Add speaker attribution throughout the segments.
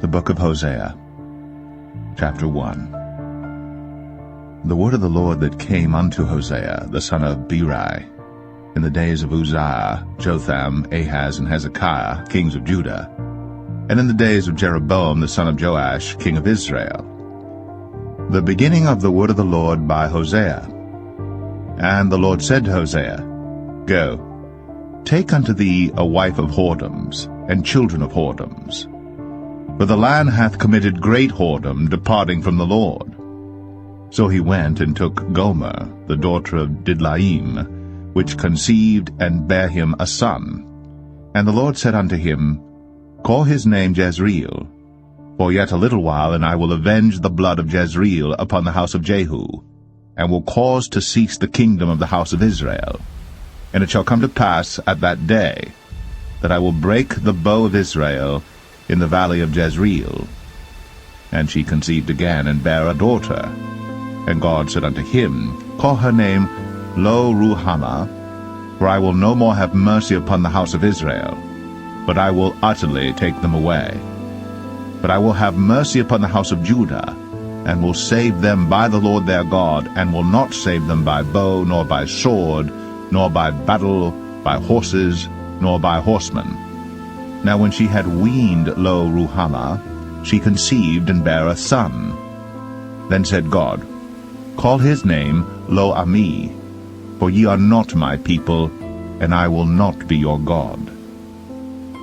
Speaker 1: The book of Hosea, chapter 1. The word of the Lord that came unto Hosea, the son of Beeri, in the days of Uzziah, Jotham, Ahaz, and Hezekiah, kings of Judah, and in the days of Jeroboam, the son of Joash, king of Israel. The beginning of the word of the Lord by Hosea. And the Lord said to Hosea, Go, take unto thee a wife of whoredoms, and children of whoredoms. For the land hath committed great whoredom, departing from the Lord. So he went and took Gomer, the daughter of Didlaim, which conceived and bare him a son. And the Lord said unto him, Call his name Jezreel, for yet a little while, and I will avenge the blood of Jezreel upon the house of Jehu, and will cause to cease the kingdom of the house of Israel. And it shall come to pass at that day, that I will break the bow of Israel in the valley of Jezreel. And she conceived again, and bare a daughter. And God said unto him, Call her name Lo-Ruhamah, for I will no more have mercy upon the house of Israel, but I will utterly take them away. But I will have mercy upon the house of Judah, and will save them by the Lord their God, and will not save them by bow, nor by sword, nor by battle, by horses, nor by horsemen. Now when she had weaned Lo-Ruhamah, she conceived and bare a son. Then said God, Call his name Lo-Ammi, for ye are not my people, and I will not be your God.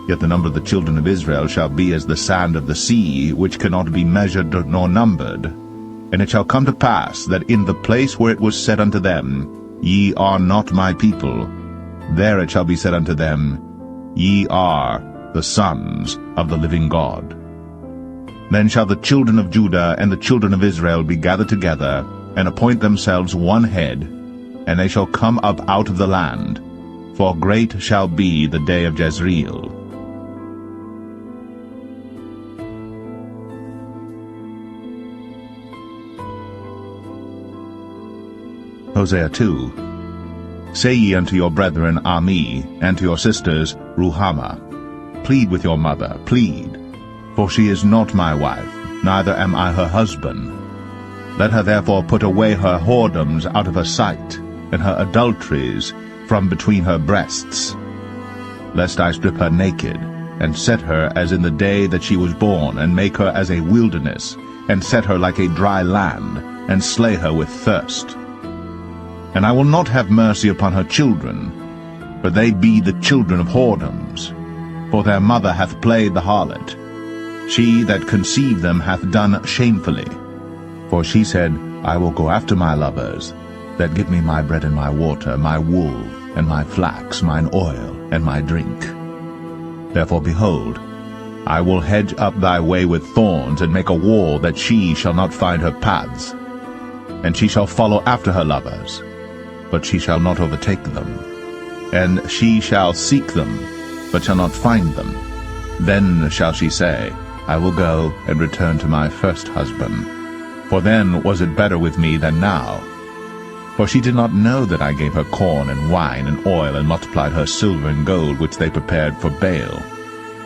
Speaker 1: Yet the number of the children of Israel shall be as the sand of the sea, which cannot be measured nor numbered. And it shall come to pass, that in the place where it was said unto them, Ye are not my people, there it shall be said unto them, Ye are the sons of the living God. Then shall the children of Judah and the children of Israel be gathered together, and appoint themselves one head, and they shall come up out of the land, for great shall be the day of Jezreel. Hosea 2. Say ye unto your brethren Ammi, and to your sisters Ruhamah, Plead with your mother, plead, for she is not my wife, neither am I her husband. Let her therefore put away her whoredoms out of her sight, and her adulteries from between her breasts, lest I strip her naked, and set her as in the day that she was born, and make her as a wilderness, and set her like a dry land, and slay her with thirst. And I will not have mercy upon her children, for they be the children of whoredoms, for their mother hath played the harlot. She that conceived them hath done shamefully. For she said, I will go after my lovers, that give me my bread and my water, my wool, and my flax, mine oil, and my drink. Therefore, behold, I will hedge up thy way with thorns, and make a wall that she shall not find her paths. And she shall follow after her lovers, but she shall not overtake them. And she shall seek them, but shall not find them. Then shall she say, I will go and return to my first husband. For then was it better with me than now. For she did not know that I gave her corn and wine and oil, and multiplied her silver and gold, which they prepared for Baal.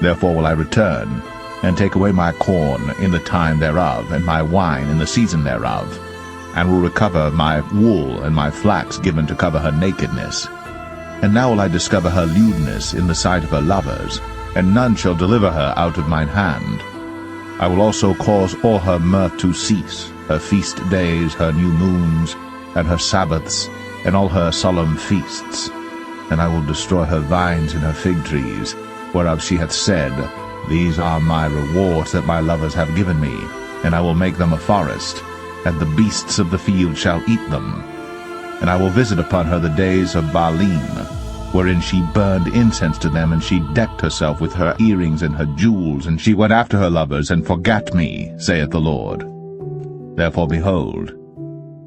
Speaker 1: Therefore will I return, and take away my corn in the time thereof, and my wine in the season thereof, and will recover my wool and my flax given to cover her nakedness. And now will I discover her lewdness in the sight of her lovers, and none shall deliver her out of mine hand. I will also cause all her mirth to cease, her feast days, her new moons, and her Sabbaths, and all her solemn feasts. And I will destroy her vines and her fig trees, whereof she hath said, These are my rewards that my lovers have given me, and I will make them a forest, and the beasts of the field shall eat them. And I will visit upon her the days of Baalim, wherein she burned incense to them, and she decked herself with her earrings and her jewels, and she went after her lovers, and forgat me, saith the Lord. Therefore, behold,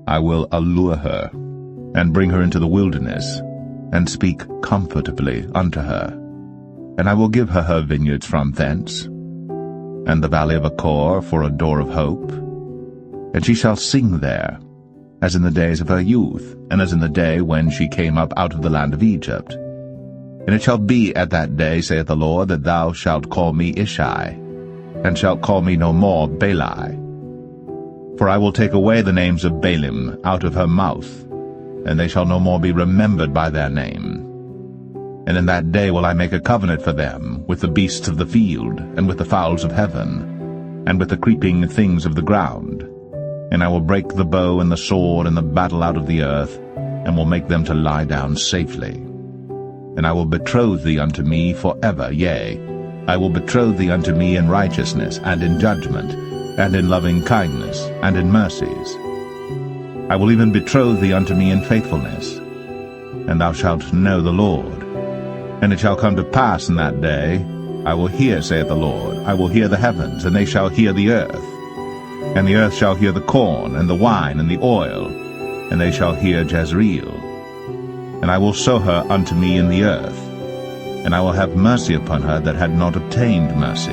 Speaker 1: I will allure her, and bring her into the wilderness, and speak comfortably unto her. And I will give her her vineyards from thence, and the valley of Achor for a door of hope. And she shall sing there, as in the days of her youth, and as in the day when she came up out of the land of Egypt. And it shall be at that day, saith the Lord, that thou shalt call me Ishai, and shalt call me no more Bali. For I will take away the names of Baalim out of her mouth, and they shall no more be remembered by their name. And in that day will I make a covenant for them with the beasts of the field, and with the fowls of heaven, and with the creeping things of the ground. And I will break the bow and the sword and the battle out of the earth, and will make them to lie down safely. And I will betroth thee unto me for ever, yea, I will betroth thee unto me in righteousness, and in judgment, and in loving kindness, and in mercies. I will even betroth thee unto me in faithfulness, and thou shalt know the Lord. And it shall come to pass in that day, I will hear, saith the Lord, I will hear the heavens, and they shall hear the earth. And the earth shall hear the corn, and the wine, and the oil, and they shall hear Jezreel. And I will sow her unto me in the earth, and I will have mercy upon her that had not obtained mercy.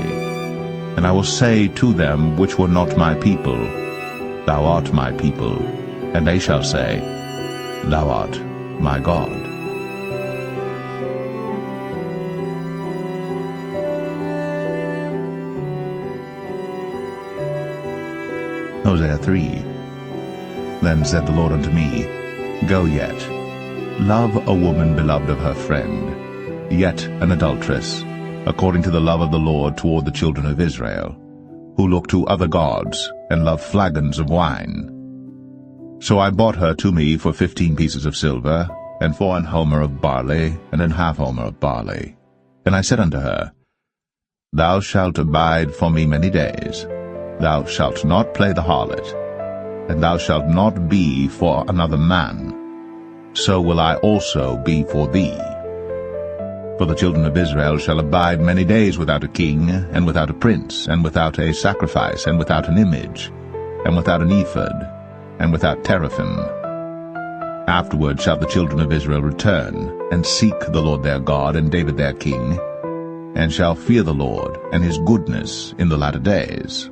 Speaker 1: And I will say to them which were not my people, Thou art my people, and they shall say, Thou art my God. Hosea 3. Then said the Lord unto me, Go yet, love a woman beloved of her friend, yet an adulteress, according to the love of the Lord toward the children of Israel, who look to other gods, and love flagons of wine. So I bought her to me for 15 pieces of silver, and for an homer of barley, and an half homer of barley. And I said unto her, Thou shalt abide for me many days, thou shalt not play the harlot, and thou shalt not be for another man. So will I also be for thee. For the children of Israel shall abide many days without a king, and without a prince, and without a sacrifice, and without an image, and without an ephod, and without teraphim. Afterward shall the children of Israel return, and seek the Lord their God, and David their king, and shall fear the Lord, and his goodness in the latter days.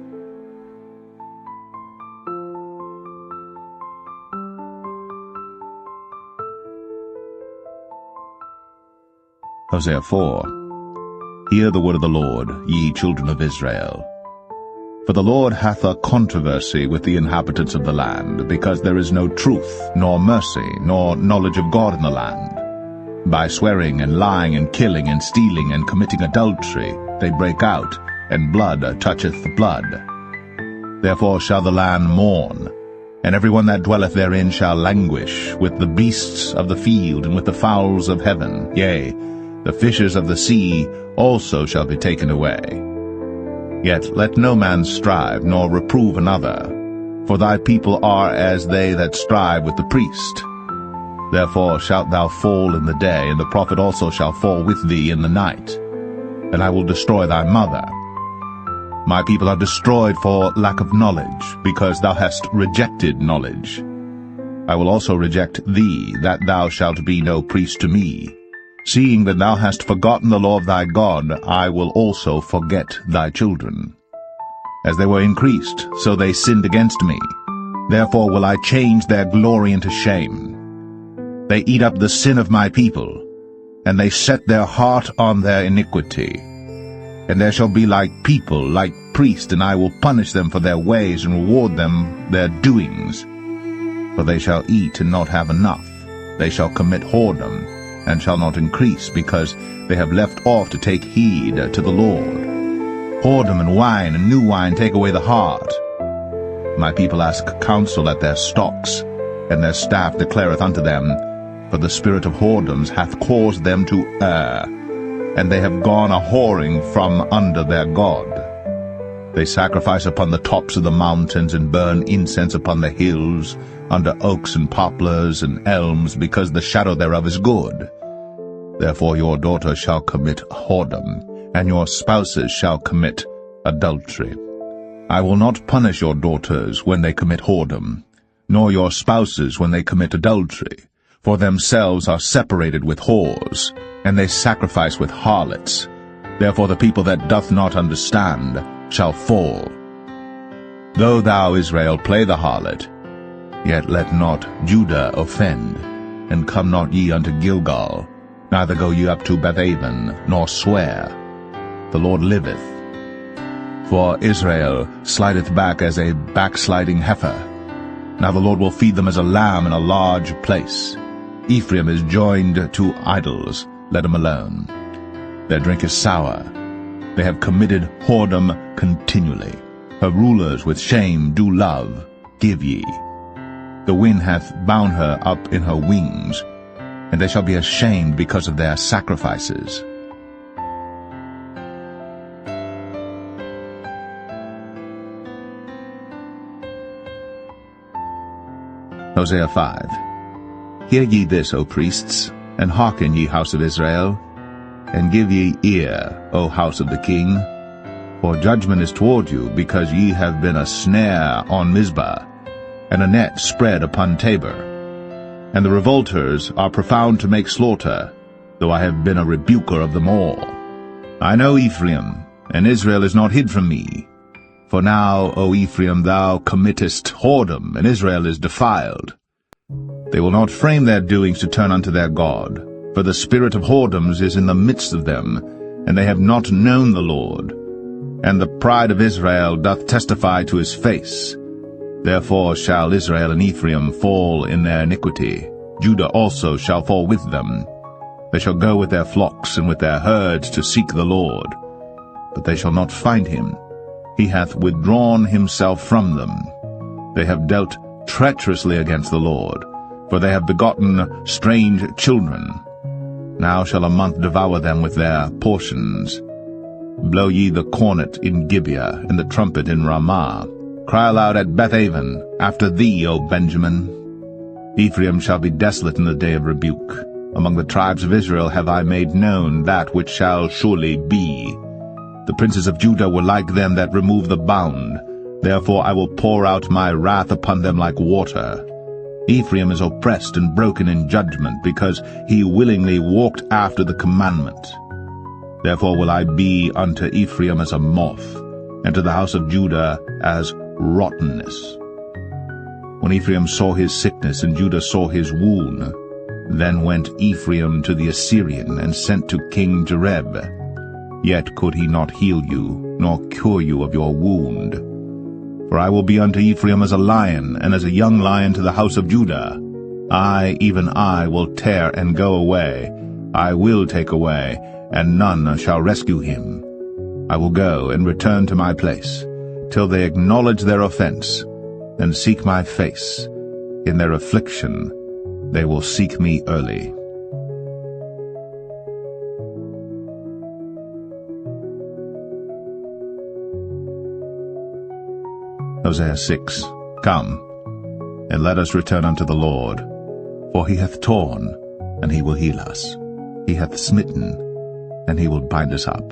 Speaker 1: Hosea 4. Hear the word of the Lord, ye children of Israel. For the Lord hath a controversy with the inhabitants of the land, because there is no truth, nor mercy, nor knowledge of God in the land. By swearing and lying and killing and stealing and committing adultery, they break out, and blood toucheth blood. Therefore shall the land mourn, and every one that dwelleth therein shall languish, with the beasts of the field and with the fowls of heaven, yea, the fishes of the sea also shall be taken away. Yet let no man strive, nor reprove another, for thy people are as they that strive with the priest. Therefore shalt thou fall in the day, and the prophet also shall fall with thee in the night. And I will destroy thy mother. My people are destroyed for lack of knowledge, because thou hast rejected knowledge. I will also reject thee, that thou shalt be no priest to me. Seeing that thou hast forgotten the law of thy God, I will also forget thy children. As they were increased, so they sinned against me. Therefore will I change their glory into shame. They eat up the sin of my people, and they set their heart on their iniquity. And there shall be like people, like priests, and I will punish them for their ways, and reward them their doings. For they shall eat and not have enough. They shall commit whoredom, and shall not increase, because they have left off to take heed to the Lord. Whoredom and wine and new wine take away the heart. My people ask counsel at their stocks, and their staff declareth unto them, for the spirit of whoredoms hath caused them to err, and they have gone a-whoring from under their God. They sacrifice upon the tops of the mountains, and burn incense upon the hills, under oaks and poplars and elms, because the shadow thereof is good. Therefore your daughters shall commit whoredom, and your spouses shall commit adultery. I will not punish your daughters when they commit whoredom, nor your spouses when they commit adultery, for themselves are separated with whores, and they sacrifice with harlots. Therefore the people that doth not understand shall fall. Though thou, Israel, play the harlot, yet let not Judah offend, and come not ye unto Gilgal, neither go ye up to Bethaven, nor swear. The Lord liveth. For Israel slideth back as a backsliding heifer. Now the Lord will feed them as a lamb in a large place. Ephraim is joined to idols, let him alone. Their drink is sour. They have committed whoredom continually. Her rulers with shame do love, give ye. The wind hath bound her up in her wings, and they shall be ashamed because of their sacrifices. Hosea 5. Hear ye this, O priests, and hearken, ye house of Israel, and give ye ear, O house of the king. For judgment is toward you, because ye have been a snare on Mizpah, and a net spread upon Tabor. And the revolters are profound to make slaughter, though I have been a rebuker of them all. I know Ephraim, and Israel is not hid from me. For now, O Ephraim, thou committest whoredom, and Israel is defiled. They will not frame their doings to turn unto their God, for the spirit of whoredoms is in the midst of them, and they have not known the Lord. And the pride of Israel doth testify to his face. Therefore shall Israel and Ephraim fall in their iniquity. Judah also shall fall with them. They shall go with their flocks and with their herds to seek the Lord. But they shall not find him. He hath withdrawn himself from them. They have dealt treacherously against the Lord, for they have begotten strange children. Now shall a month devour them with their portions. Blow ye the cornet in Gibeah, and the trumpet in Ramah. Cry aloud at Bethaven, after thee, O Benjamin. Ephraim shall be desolate in the day of rebuke. Among the tribes of Israel have I made known that which shall surely be. The princes of Judah were like them that remove the bound. Therefore I will pour out my wrath upon them like water. Ephraim is oppressed and broken in judgment, because he willingly walked after the commandment. Therefore will I be unto Ephraim as a moth, and to the house of Judah as rottenness. When Ephraim saw his sickness, and Judah saw his wound, then went Ephraim to the Assyrian, and sent to King Jareb. Yet could he not heal you, nor cure you of your wound. For I will be unto Ephraim as a lion, and as a young lion to the house of Judah. I, even I, will tear and go away. I will take away, and none shall rescue him. I will go and return to my place, till they acknowledge their offense, and seek my face. In their affliction they will seek me early. Hosea 6. Come, and let us return unto the Lord. For he hath torn, and he will heal us. He hath smitten, and he will bind us up.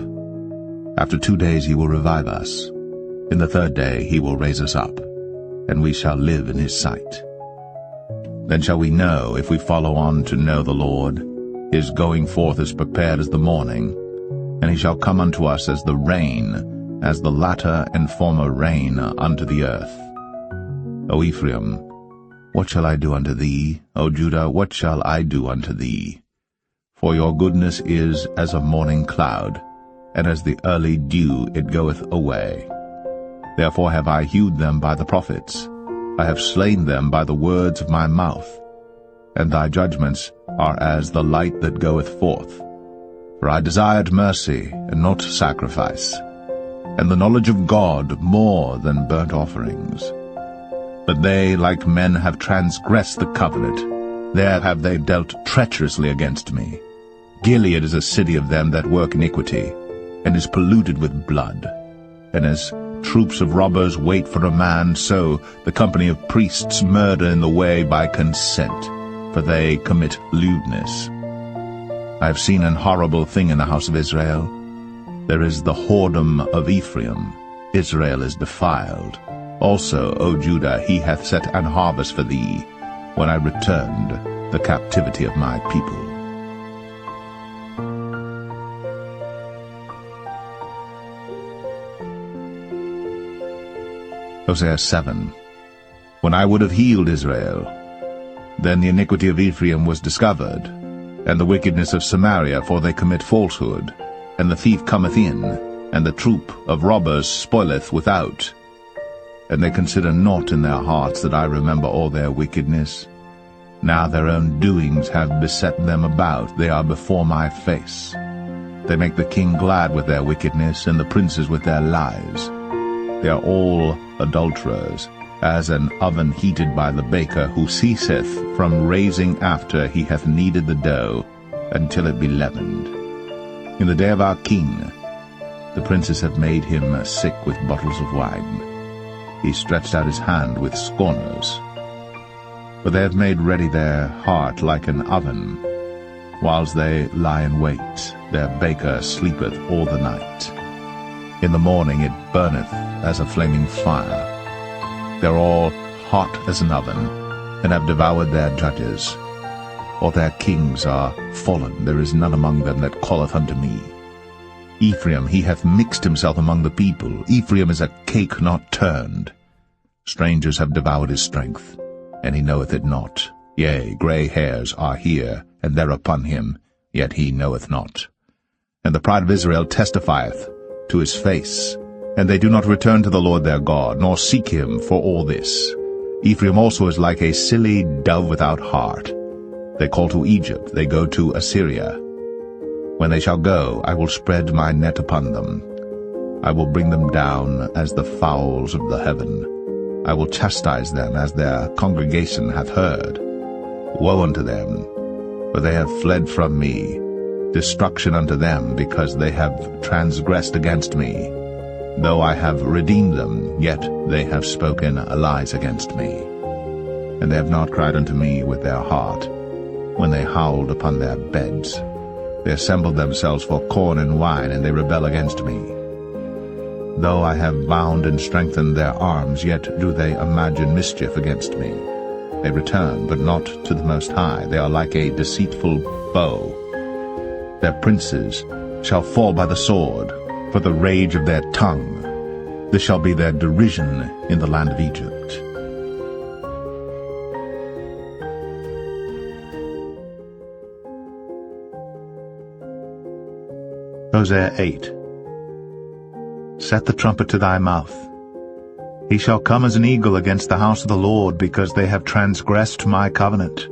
Speaker 1: After 2 days he will revive us. In the 3rd day he will raise us up, and we shall live in his sight. Then shall we know, if we follow on to know the Lord. His going forth is prepared as the morning, and he shall come unto us as the rain, as the latter and former rain unto the earth. O Ephraim, what shall I do unto thee? O Judah, what shall I do unto thee? For your goodness is as a morning cloud, and as the early dew it goeth away. Therefore have I hewed them by the prophets. I have slain them by the words of my mouth. And thy judgments are as the light that goeth forth. For I desired mercy, and not sacrifice, and the knowledge of God more than burnt offerings. But they, like men, have transgressed the covenant. There have they dealt treacherously against me. Gilead is a city of them that work iniquity, and is polluted with blood. And as troops of robbers wait for a man, so the company of priests murder in the way by consent, for they commit lewdness. I have seen an horrible thing in the house of Israel. There is the whoredom of Ephraim. Israel is defiled. Also, O Judah, he hath set an harvest for thee, when I returned the captivity of my people. Hosea 7. When I would have healed Israel, then the iniquity of Ephraim was discovered, and the wickedness of Samaria, for they commit falsehood, and the thief cometh in, and the troop of robbers spoileth without. And they consider not in their hearts that I remember all their wickedness. Now their own doings have beset them about, they are before my face. They make the king glad with their wickedness, and the princes with their lies. They are all adulterers, as an oven heated by the baker, who ceaseth from raising after he hath kneaded the dough, until it be leavened. In the day of our king, the princes have made him sick with bottles of wine. He stretched out his hand with scorners. For they have made ready their heart like an oven. Whiles they lie in wait, their baker sleepeth all the night. In the morning it burneth as a flaming fire. They are all hot as an oven, and have devoured their judges. All their kings are fallen, there is none among them that calleth unto me. Ephraim, he hath mixed himself among the people. Ephraim is a cake not turned. Strangers have devoured his strength, and he knoweth it not. Yea, grey hairs are here, and there upon him, yet he knoweth not. And the pride of Israel testifieth to his face, and they do not return to the Lord their God, nor seek him for all this. Ephraim also is like a silly dove without heart. They call to Egypt, they go to Assyria. When they shall go, I will spread my net upon them. I will bring them down as the fowls of the heaven. I will chastise them as their congregation hath heard. Woe unto them, for they have fled from me. Destruction unto them, because they have transgressed against me. Though I have redeemed them, yet they have spoken lies against me. And they have not cried unto me with their heart, when they howled upon their beds. They assembled themselves for corn and wine, and they rebel against me. Though I have bound and strengthened their arms, yet do they imagine mischief against me. They return, but not to the Most High. They are like a deceitful bow. Their princes shall fall by the sword, for the rage of their tongue. This shall be their derision in the land of Egypt. Hosea 8. Set the trumpet to thy mouth. He shall come as an eagle against the house of the Lord, because they have transgressed my covenant,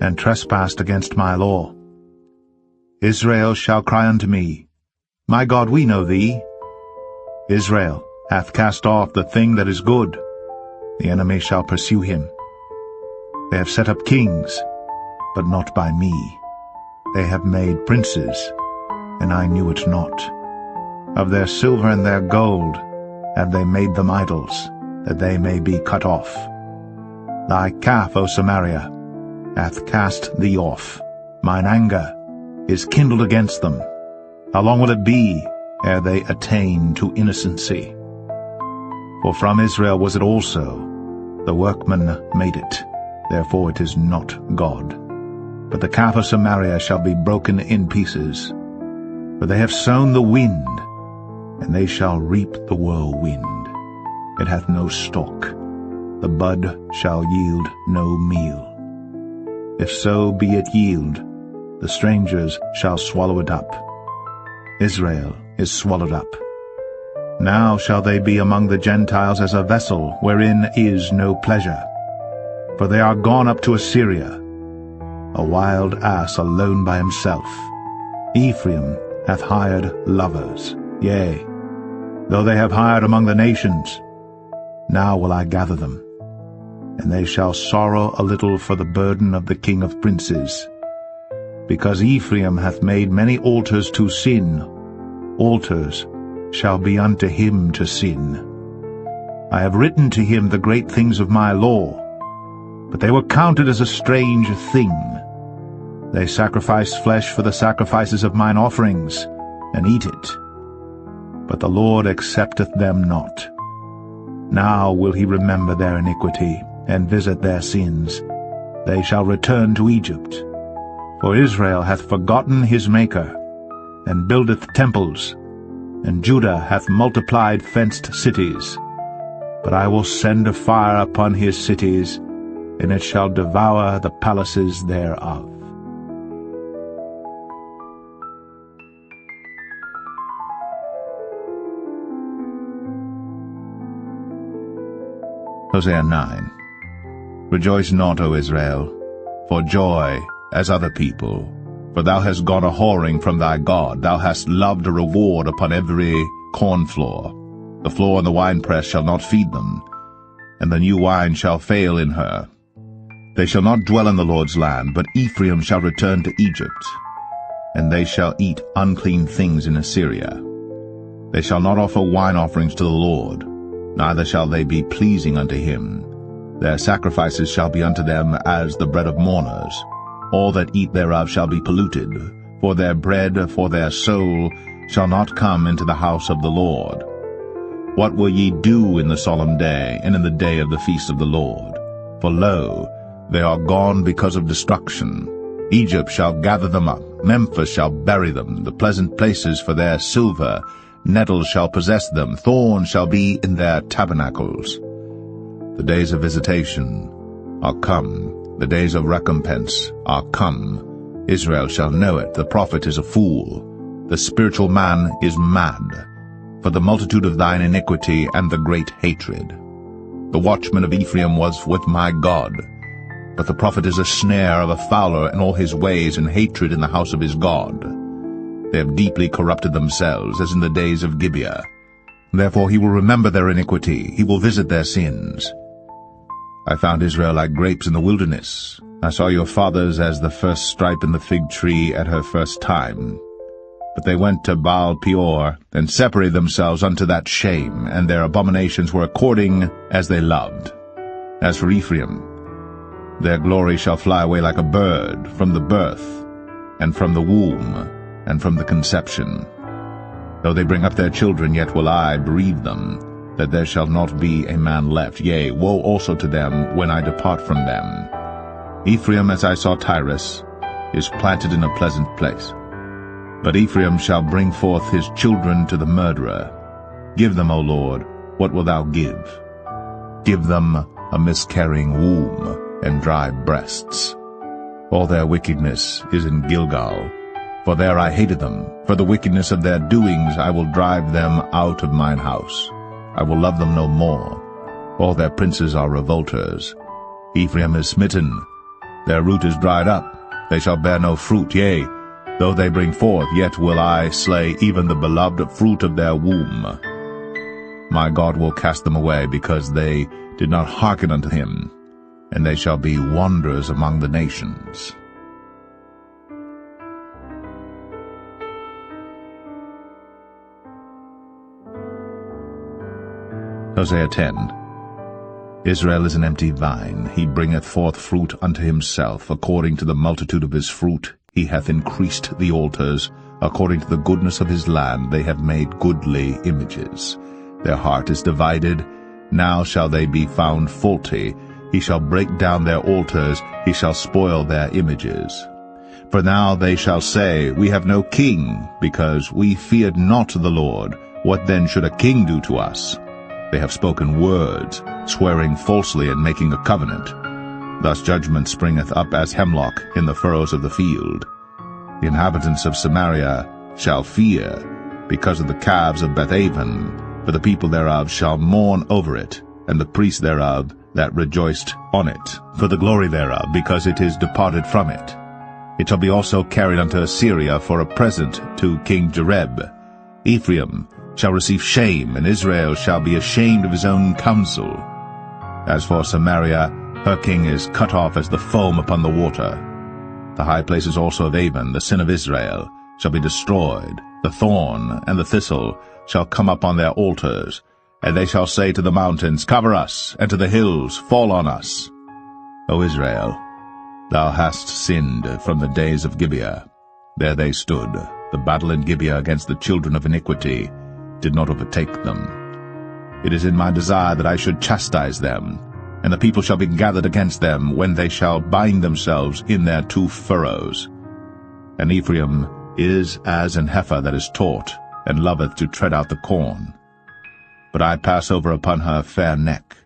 Speaker 1: and trespassed against my law. Israel shall cry unto me, My God, we know thee. Israel hath cast off the thing that is good. The enemy shall pursue him. They have set up kings, but not by me. They have made princes, and I knew it not. Of their silver and their gold have they made them idols, that they may be cut off. Thy calf, O Samaria, hath cast thee off. Mine anger is kindled against them. How long will it be ere they attain to innocency? For from Israel was it also, the workman made it, therefore it is not God. But the calf of Samaria shall be broken in pieces. For they have sown the wind, and they shall reap the whirlwind. It hath no stalk, the bud shall yield no meal. If so be it yield, the strangers shall swallow it up. Israel is swallowed up. Now shall they be among the Gentiles as a vessel wherein is no pleasure. For they are gone up to Assyria, a wild ass alone by himself. Ephraim hath hired lovers, yea, though they have hired among the nations. Now will I gather them, and they shall sorrow a little for the burden of the king of princes. Because Ephraim hath made many altars to sin, altars shall be unto him to sin. I have written to him the great things of my law, but they were counted as a strange thing. They sacrifice flesh for the sacrifices of mine offerings, and eat it. But the Lord accepteth them not. Now will he remember their iniquity, and visit their sins. They shall return to Egypt. For Israel hath forgotten his Maker, and buildeth temples, and Judah hath multiplied fenced cities. But I will send a fire upon his cities, and it shall devour the palaces thereof. Hosea 9. Rejoice not, O Israel, for joy as other people. For thou hast gone a-whoring from thy God. Thou hast loved a reward upon every corn floor. The floor and the winepress shall not feed them, and the new wine shall fail in her. They shall not dwell in the Lord's land, but Ephraim shall return to Egypt, and they shall eat unclean things in Assyria. They shall not offer wine offerings to the Lord, neither shall they be pleasing unto him. Their sacrifices shall be unto them as the bread of mourners. All that eat thereof shall be polluted, for their bread, for their soul, shall not come into the house of the Lord. What will ye do in the solemn day, and in the day of the feast of the Lord? For lo, they are gone because of destruction. Egypt shall gather them up, Memphis shall bury them, the pleasant places for their silver. Nettles shall possess them, thorns shall be in their tabernacles. The days of visitation are come, the days of recompense are come. Israel shall know it, the prophet is a fool, the spiritual man is mad, for the multitude of thine iniquity and the great hatred. The watchman of Ephraim was with my God, but the prophet is a snare of a fowler in all his ways, and hatred in the house of his God. They have deeply corrupted themselves, as in the days of Gibeah. Therefore he will remember their iniquity, he will visit their sins. I found Israel like grapes in the wilderness. I saw your fathers as the first stripe in the fig tree at her first time. But they went to Baal Peor, and separated themselves unto that shame, and their abominations were according as they loved. As for Ephraim, their glory shall fly away like a bird, from the birth, and from the womb, and from the conception. Though they bring up their children, yet will I bereave them, that there shall not be a man left. Yea, woe also to them when I depart from them. Ephraim, as I saw Tyrus, is planted in a pleasant place. But Ephraim shall bring forth his children to the murderer. Give them, O Lord, what wilt thou give? Give them a miscarrying womb and dry breasts. All their wickedness is in Gilgal, for there I hated them. For the wickedness of their doings I will drive them out of mine house. I will love them no more. All their princes are revolters. Ephraim is smitten. Their root is dried up. They shall bear no fruit. Yea, though they bring forth, yet will I slay even the beloved fruit of their womb. My God will cast them away, because they did not hearken unto him, and they shall be wanderers among the nations. Hosea 10. Israel is an empty vine, he bringeth forth fruit unto himself. According to the multitude of his fruit he hath increased the altars. According to the goodness of his land they have made goodly images. Their heart is divided, now shall they be found faulty. He shall break down their altars, he shall spoil their images. For now they shall say, We have no king, because we feared not the Lord. What then should a king do to us? They have spoken words, swearing falsely and making a covenant. Thus judgment springeth up as hemlock in the furrows of the field. The inhabitants of Samaria shall fear, because of the calves of Bethaven, for the people thereof shall mourn over it, and the priests thereof that rejoiced on it, for the glory thereof, because it is departed from it. It shall be also carried unto Assyria for a present to King Jareb. Ephraim shall receive shame, and Israel shall be ashamed of his own counsel. As for Samaria, her king is cut off as the foam upon the water. The high places also of Avon, the sin of Israel, shall be destroyed. The thorn and the thistle shall come up on their altars, and they shall say to the mountains, Cover us, and to the hills, Fall on us. O Israel, thou hast sinned from the days of Gibeah. There they stood. The battle in Gibeah against the children of iniquity did not overtake them. It is in my desire that I should chastise them, and the people shall be gathered against them when they shall bind themselves in their two furrows. And Ephraim is as an heifer that is taught, and loveth to tread out the corn. But I pass over upon her fair neck.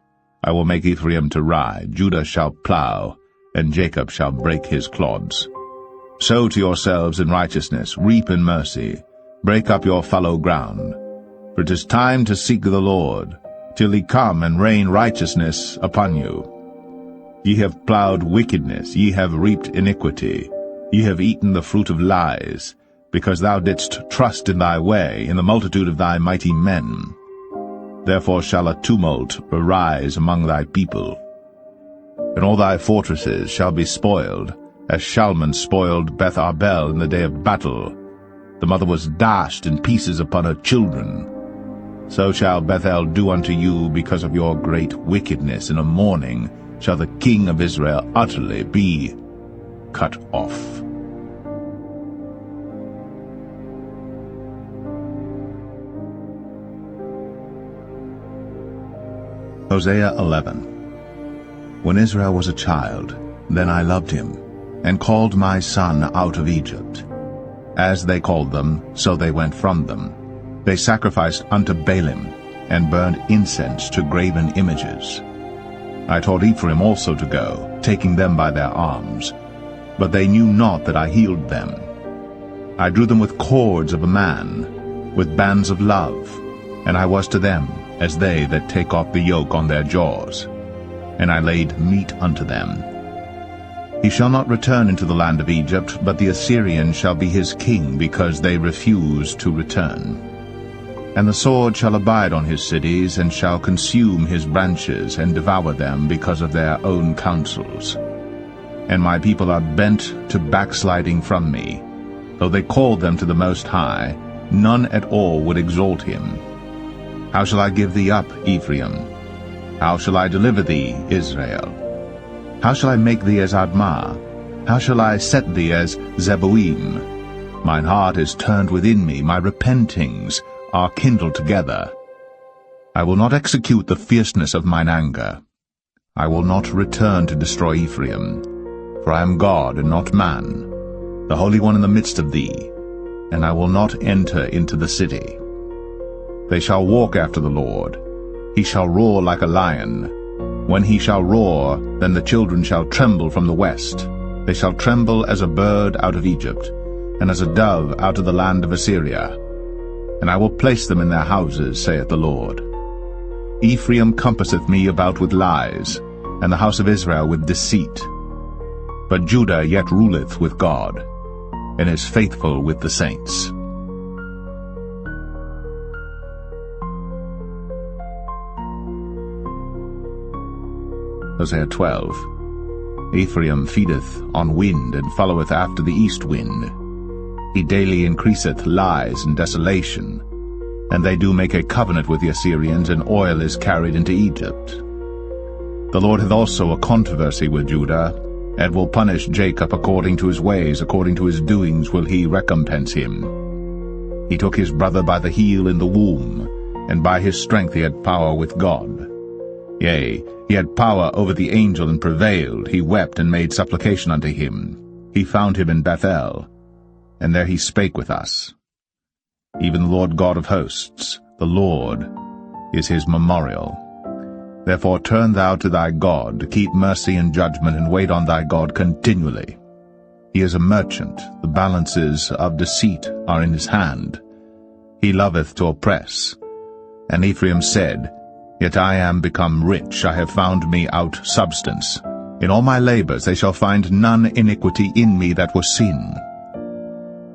Speaker 1: I will make Ephraim to ride, Judah shall plow, and Jacob shall break his clods. Sow to yourselves in righteousness, reap in mercy, break up your fallow ground. For it is time to seek the Lord, till he come and rain righteousness upon you. Ye have plowed wickedness, ye have reaped iniquity, ye have eaten the fruit of lies, because thou didst trust in thy way, in the multitude of thy mighty men. Therefore shall a tumult arise among thy people, and all thy fortresses shall be spoiled, as Shalman spoiled Beth Arbel in the day of battle. The mother was dashed in pieces upon her children. So shall Bethel do unto you because of your great wickedness. In a morning shall the king of Israel utterly be cut off. Hosea 11. When Israel was a child, then I loved him, and called my son out of Egypt. As they called them, so they went from them. They sacrificed unto Baalim, and burned incense to graven images. I taught Ephraim also to go, taking them by their arms. But they knew not that I healed them. I drew them with cords of a man, with bands of love, and I was to them as they that take off the yoke on their jaws. And I laid meat unto them. He shall not return into the land of Egypt, but the Assyrian shall be his king, because they refuse to return. And the sword shall abide on his cities, and shall consume his branches, and devour them because of their own counsels. And my people are bent to backsliding from me. Though they called them to the Most High, none at all would exalt him. How shall I give thee up, Ephraim? How shall I deliver thee, Israel? How shall I make thee as Admah? How shall I set thee as Zeboim? Mine heart is turned within me, my repentings are kindled together. I will not execute the fierceness of mine anger. I will not return to destroy Ephraim, for I am God and not man, the Holy One in the midst of thee, and I will not enter into the city. They shall walk after the Lord. He shall roar like a lion. When he shall roar, then the children shall tremble from the west. They shall tremble as a bird out of Egypt, and as a dove out of the land of Assyria. And I will place them in their houses, saith the Lord. Ephraim compasseth me about with lies, and the house of Israel with deceit. But Judah yet ruleth with God, and is faithful with the saints. Hosea 12. Ephraim feedeth on wind, and followeth after the east wind. He daily increaseth lies and desolation, and they do make a covenant with the Assyrians, and oil is carried into Egypt. The Lord hath also a controversy with Judah, and will punish Jacob according to his ways, according to his doings will he recompense him. He took his brother by the heel in the womb, and by his strength he had power with God. Yea, he had power over the angel and prevailed. He wept and made supplication unto him. He found him in Bethel, and there he spake with us. Even the Lord God of hosts, the Lord, is his memorial. Therefore turn thou to thy God, to keep mercy and judgment, and wait on thy God continually. He is a merchant, the balances of deceit are in his hand. He loveth to oppress. And Ephraim said, Yet I am become rich, I have found me out substance. In all my labors they shall find none iniquity in me that was sin.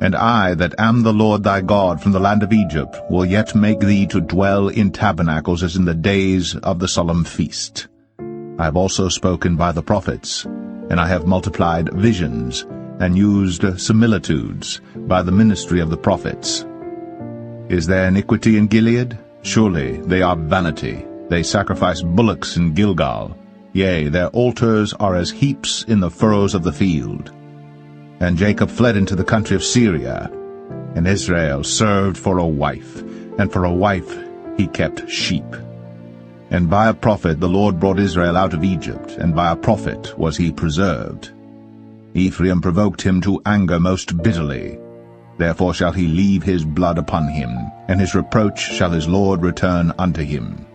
Speaker 1: And I, that am the Lord thy God from the land of Egypt, will yet make thee to dwell in tabernacles as in the days of the solemn feast. I have also spoken by the prophets, and I have multiplied visions, and used similitudes by the ministry of the prophets. Is there iniquity in Gilead? Surely they are vanity. They sacrifice bullocks in Gilgal. Yea, their altars are as heaps in the furrows of the field. And Jacob fled into the country of Syria, and Israel served for a wife, and for a wife he kept sheep. And by a prophet the Lord brought Israel out of Egypt, and by a prophet was he preserved. Ephraim provoked him to anger most bitterly. Therefore shall he leave his blood upon him, and his reproach shall his Lord return unto him.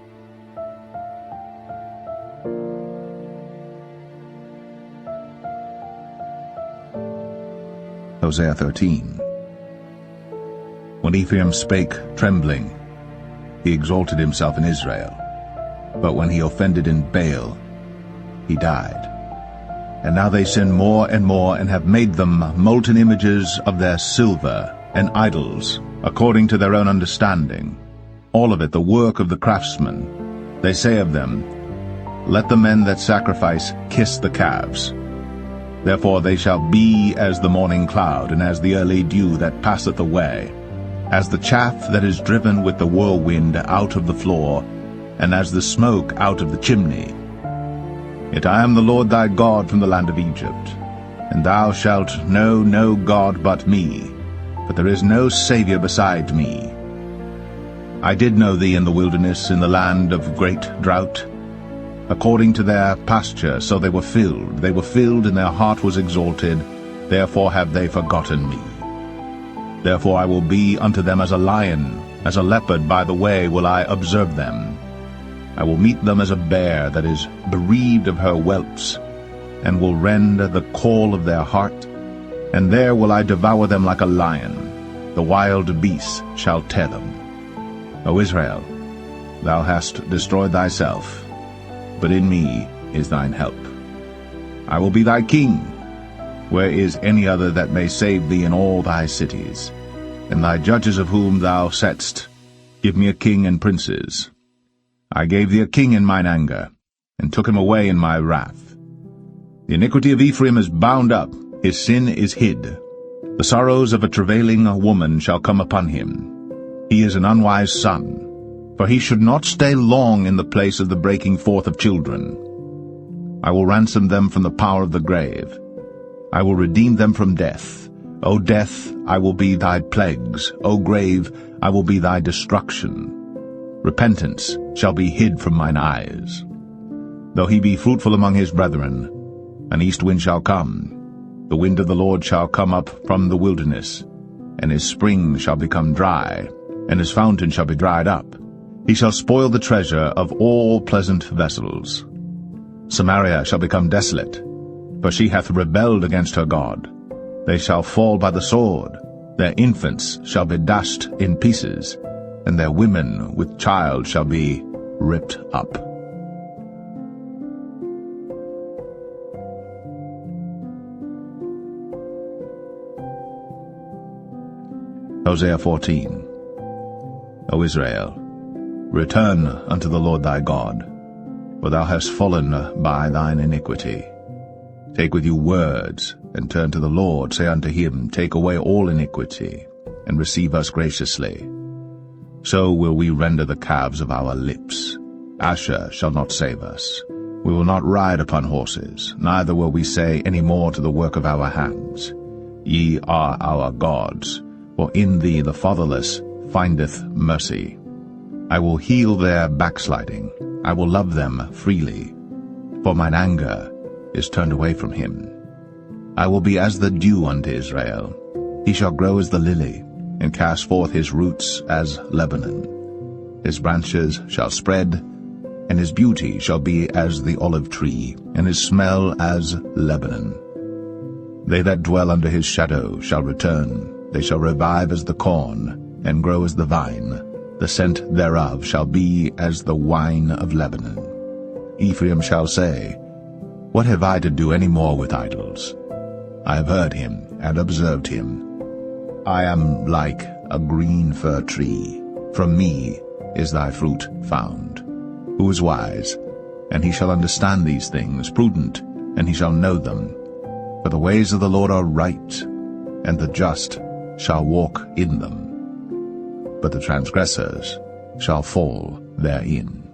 Speaker 1: Hosea 13. When Ephraim spake trembling, he exalted himself in Israel. but when he offended in Baal, he died. And now they sin more and more, and have made them molten images of their silver, and idols, according to their own understanding, all of it the work of the craftsman. They say of them, Let the men that sacrifice kiss the calves. Therefore they shall be as the morning cloud, and as the early dew that passeth away, as the chaff that is driven with the whirlwind out of the floor, and as the smoke out of the chimney. Yet I am the Lord thy God from the land of Egypt, and thou shalt know no God but me, for there is no Saviour beside me. I did know thee in the wilderness, in the land of great drought. According to their pasture so they were filled, and their heart was exalted, therefore have they forgotten me. Therefore I will be unto them as a lion, as a leopard by the way will I observe them. I will meet them as a bear that is bereaved of her whelps, and will rend the caul of their heart, and there will I devour them like a lion. The wild beasts shall tear them. O Israel, thou hast destroyed thyself, but in me is thine help. I will be thy king. Where is any other that may save thee in all thy cities? And thy judges of whom thou saidst, Give me a king and princes. I gave thee a king in mine anger, and took him away in my wrath. The iniquity of Ephraim is bound up, his sin is hid. The sorrows of a travailing woman shall come upon him. He is an unwise son, for he should not stay long in the place of the breaking forth of children. I will ransom them from the power of the grave. I will redeem them from death. O death, I will be thy plagues. O grave, I will be thy destruction. Repentance shall be hid from mine eyes. Though he be fruitful among his brethren, an east wind shall come. The wind of the Lord shall come up from the wilderness, and his spring shall become dry, and his fountain shall be dried up. He shall spoil the treasure of all pleasant vessels. Samaria shall become desolate, for she hath rebelled against her God. They shall fall by the sword, their infants shall be dashed in pieces, and their women with child shall be ripped up. Hosea 14. O Israel, return unto the Lord thy God, for thou hast fallen by thine iniquity. Take with you words, and turn to the Lord. Say unto him, Take away all iniquity, and receive us graciously. So will we render the calves of our lips. Asher shall not save us. We will not ride upon horses, neither will we say any more to the work of our hands, Ye are our gods, for in thee the fatherless findeth mercy. I will heal their backsliding. I will love them freely, for mine anger is turned away from him. I will be as the dew unto Israel. He shall grow as the lily, and cast forth his roots as Lebanon. His branches shall spread, and his beauty shall be as the olive tree, and his smell as Lebanon. They that dwell under his shadow shall return. They shall revive as the corn, and grow as the vine. The scent thereof shall be as the wine of Lebanon. Ephraim shall say, What have I to do any more with idols? I have heard him and observed him. I am like a green fir tree. From me is thy fruit found. Who is wise? And he shall understand these things, prudent, and he shall know them. For the ways of the Lord are right, and the just shall walk in them, but the transgressors shall fall therein.